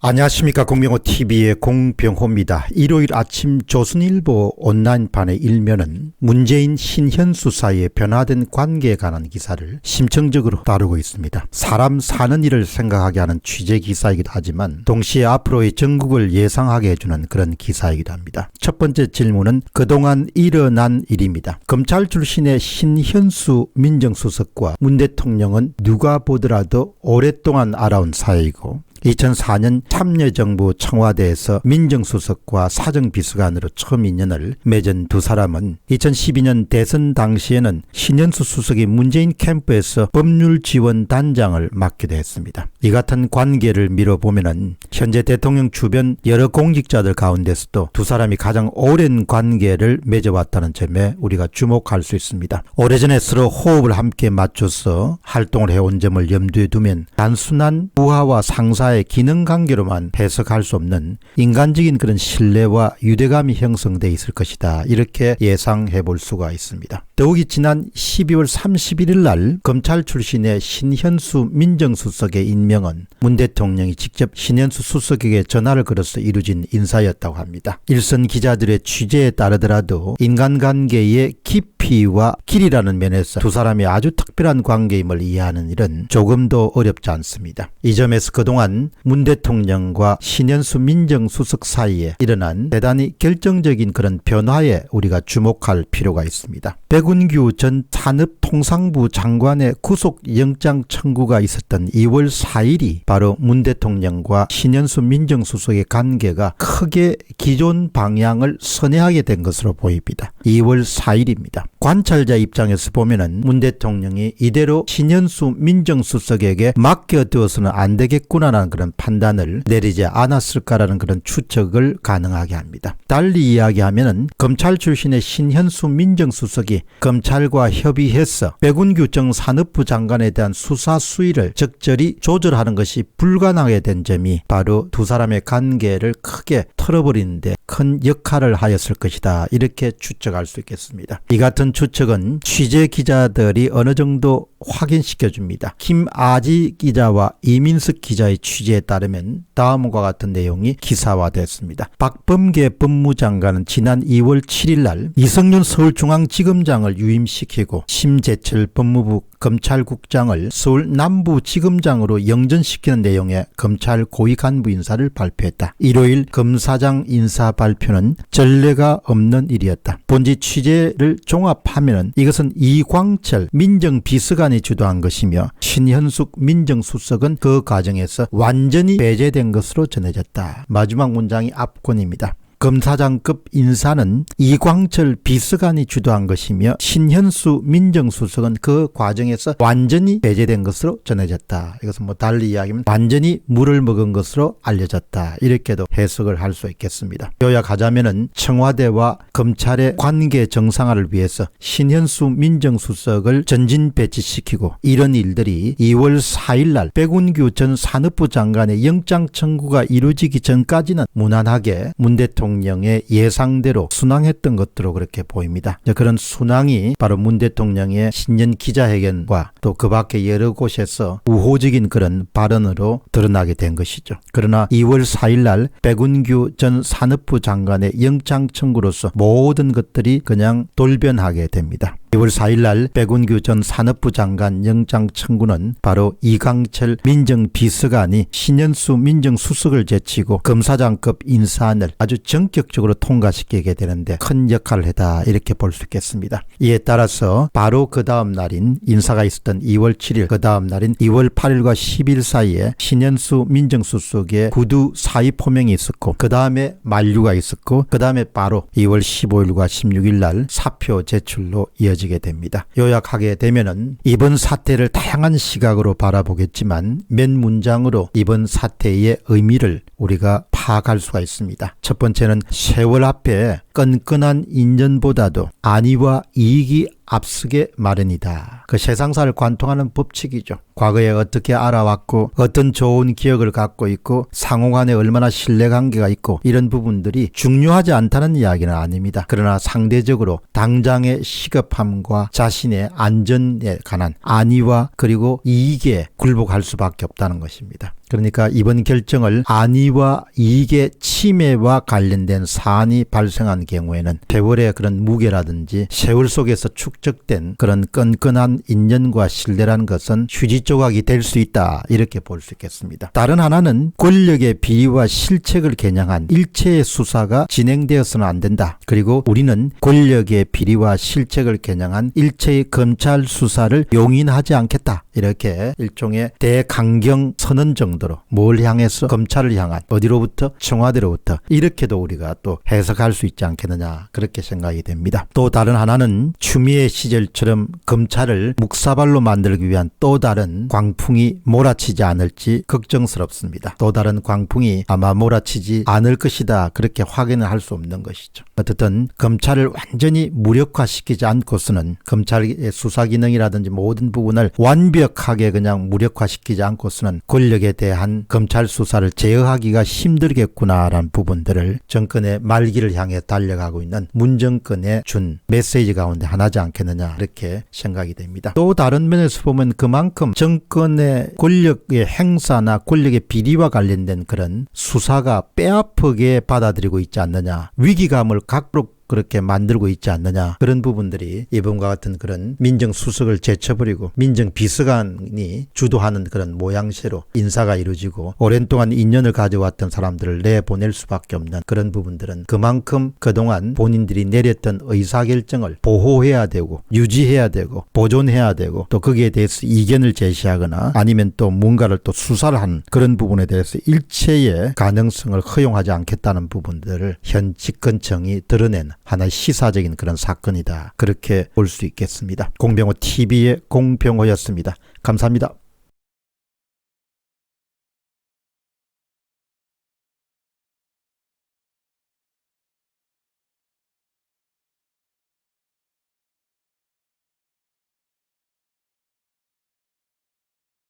안녕하십니까. 공병호TV의 공병호입니다. 일요일 아침 조선일보 온라인판의 일면은 문재인 신현수 사이의 변화된 관계에 관한 기사를 심층적으로 다루고 있습니다. 사람 사는 일을 생각하게 하는 취재 기사이기도 하지만 동시에 앞으로의 전국을 예상하게 해주는 그런 기사이기도 합니다. 첫 번째 질문은 그동안 일어난 일입니다. 검찰 출신의 신현수 민정수석과 문 대통령은 누가 보더라도 오랫동안 알아온 사이이고 2004년 참여정부 청와대에서 민정수석과 사정비서관으로 처음 인연을 맺은 두 사람은 2012년 대선 당시에는 신현수 수석이 문재인 캠프에서 법률지원단장을 맡기도 했습니다. 이 같은 관계를 미뤄보면은 현재 대통령 주변 여러 공직자들 가운데서도 두 사람이 가장 오랜 관계를 맺어왔다는 점에 우리가 주목할 수 있습니다. 오래전에 서로 호흡을 함께 맞춰서 활동을 해온 점을 염두에 두면 단순한 부하와 상사의 기능 관계로만 해석할 수 없는 인간적인 그런 신뢰와 유대감이 형성돼 있을 것이다. 이렇게 예상해 볼 수가 있습니다. 더욱이 지난 12월 31일 날 검찰 출신의 신현수 민정수석의 임명은 문 대통령이 직접 신현수 수석에게 전화를 걸어서 이루어진 인사였다고 합니다. 일선 기자들의 취재에 따르더라도 인간관계의 깊이와 길이라는 면에서 두 사람이 아주 특별한 관계임을 이해하는 일은 조금도 어렵지 않습니다. 이 점에서 그동안 문 대통령과 신현수 민정수석 사이에 일어난 대단히 결정적인 그런 변화에 우리가 주목할 필요가 있습니다. 백운규 전 산업통상부 장관의 구속영장 청구가 있었던 2월 4일이 바로 문 대통령과 신현수 민정수석의 관계가 크게 기존 방향을 선회하게 된 것으로 보입니다. 2월 4일입니다. 관찰자 입장에서 보면은 문 대통령이 이대로 신현수 민정수석에게 맡겨두어서는 안 되겠구나라는 그런 판단을 내리지 않았을까라는 그런 추측을 가능하게 합니다. 달리 이야기하면은 검찰 출신의 신현수 민정수석이 검찰과 협의해서 백운규 전 산업부 장관에 대한 수사 수위를 적절히 조절하는 것이 불가능하게 된 점이 바로 두 사람의 관계를 크게 털어버리는데 큰 역할을 하였을 것이다. 이렇게 추측할 수 있겠습니다. 이 같은 추측은 취재 기자들이 어느 정도 확인시켜줍니다. 김아지 기자와 이민석 기자의 취재에 따르면 다음과 같은 내용이 기사화됐습니다. 박범계 법무장관은 지난 2월 7일 날 이성윤 서울중앙지검장을 유임시키고 심재철 법무부 검찰국장을 서울 남부지검장으로 영전시키는 내용의 검찰 고위 간부 인사를 발표했다. 일요일 검사장 인사 발표는 전례가 없는 일이었다. 본지 취재를 종합하면 이것은 이광철 민정비서관이 주도한 것이며 신현숙 민정수석은 그 과정에서 완전히 배제된 것으로 전해졌다. 마지막 문장이 압권입니다. 검사장급 인사는 이광철 비서관이 주도한 것이며 신현수 민정수석은 그 과정에서 완전히 배제된 것으로 전해졌다. 이것은 달리 이야기하면 완전히 물을 먹은 것으로 알려졌다. 이렇게도 해석을 할 수 있겠습니다. 요약하자면은 청와대와 검찰의 관계 정상화를 위해서 신현수 민정수석을 전진 배치시키고 이런 일들이 2월 4일 날 백운규 전 산업부 장관의 영장 청구가 이루어지기 전까지는 무난하게 문 대통령의 예상대로 순항했던 것으로 그렇게 보입니다. 그런 순항이 바로 문 대통령의 신년 기자회견과 또 그 밖에 여러 곳에서 우호적인 그런 발언으로 드러나게 된 것이죠. 그러나 2월 4일 날 백운규 전 산업부 장관의 영장 청구로서 모든 것들이 그냥 돌변하게 됩니다. 2월 4일 날 백운규 전 산업부 장관 영장 청구는 바로 이광철 민정비서관이 신현수 민정수석을 제치고 검사장급 인사안을 아주 전격적으로 통과시키게 되는데 큰 역할을 했다. 이렇게 볼 수 있겠습니다. 이에 따라서 바로 그 다음 날인 인사가 있었던 2월 7일 그 다음 날인 2월 8일과 10일 사이에 신현수 민정수석의 구두 사의 포명이 있었고 그 다음에 만류가 있었고 그 다음에 바로 2월 15일과 16일 날 사표 제출로 이어지게 됩니다. 요약하게 되면은 이번 사태를 다양한 시각으로 바라보겠지만 몇 문장으로 이번 사태의 의미를 우리가 파악할 수가 있습니다. 첫 번째는 세월 앞에 끈끈한 인연보다도 안위와 이익이 앞서게 마련이다. 그 세상사를 관통하는 법칙이죠. 과거에 어떻게 알아왔고 어떤 좋은 기억을 갖고 있고 상호간에 얼마나 신뢰관계가 있고 이런 부분들이 중요하지 않다는 이야기는 아닙니다. 그러나 상대적으로 당장의 시급함과 자신의 안전에 관한 안위와 그리고 이익에 굴복할 수밖에 없다는 것입니다. 그러니까 이번 결정을 안위와 이익의 침해와 관련된 사안이 발생한 경우에는 세월의 그런 무게라든지 세월 속에서 축적된 그런 끈끈한 인연과 신뢰라는 것은 휴지 조각이 될 수 있다, 이렇게 볼 수 있겠습니다. 다른 하나는 권력의 비리와 실책을 겨냥한 일체의 수사가 진행되어서는 안 된다. 그리고 우리는 권력의 비리와 실책을 겨냥한 일체의 검찰 수사를 용인하지 않겠다. 이렇게 일종의 대강경 선언 정도로 뭘 향해서 검찰을 향한 어디로부터 청와대로부터 이렇게도 우리가 또 해석할 수 있지 않겠느냐, 그렇게 생각이 됩니다. 또 다른 하나는 추미애 시절처럼 검찰을 묵사발로 만들기 위한 또 다른 광풍이 몰아치지 않을지 걱정스럽습니다. 또 다른 광풍이 아마 몰아치지 않을 것이다, 그렇게 확인을 할 수 없는 것이죠. 어쨌든 검찰을 완전히 무력화시키지 않고서는 검찰의 수사 기능이라든지 모든 부분을 완벽하게 그냥 무력화시키지 않고서는 권력에 대한 검찰 수사를 제어하기가 힘들겠구나라는 부분들을 정권의 말기를 향해 달려가고 있는 문 정권에 준 메시지 가운데 하나지 않겠느냐, 이렇게 생각이 됩니다. 또 다른 면에서 보면 그만큼 정권의 권력의 행사나 권력의 비리와 관련된 그런 수사가 뼈아프게 받아들이고 있지 않느냐, 위기감을 갖도록 그렇게 만들고 있지 않느냐, 그런 부분들이 이번과 같은 그런 민정수석을 제쳐버리고 민정비서관이 주도하는 그런 모양새로 인사가 이루어지고 오랜 동안 인연을 가져왔던 사람들을 내보낼 수밖에 없는 그런 부분들은 그만큼 그동안 본인들이 내렸던 의사결정을 보호해야 되고 유지해야 되고 보존해야 되고 또 거기에 대해서 이견을 제시하거나 아니면 또 뭔가를 또 수사를 하는 그런 부분에 대해서 일체의 가능성을 허용하지 않겠다는 부분들을 현 집권청이 드러낸 하나의 시사적인 그런 사건이다, 그렇게 볼 수 있겠습니다. 공병호 TV의 공병호였습니다. 감사합니다.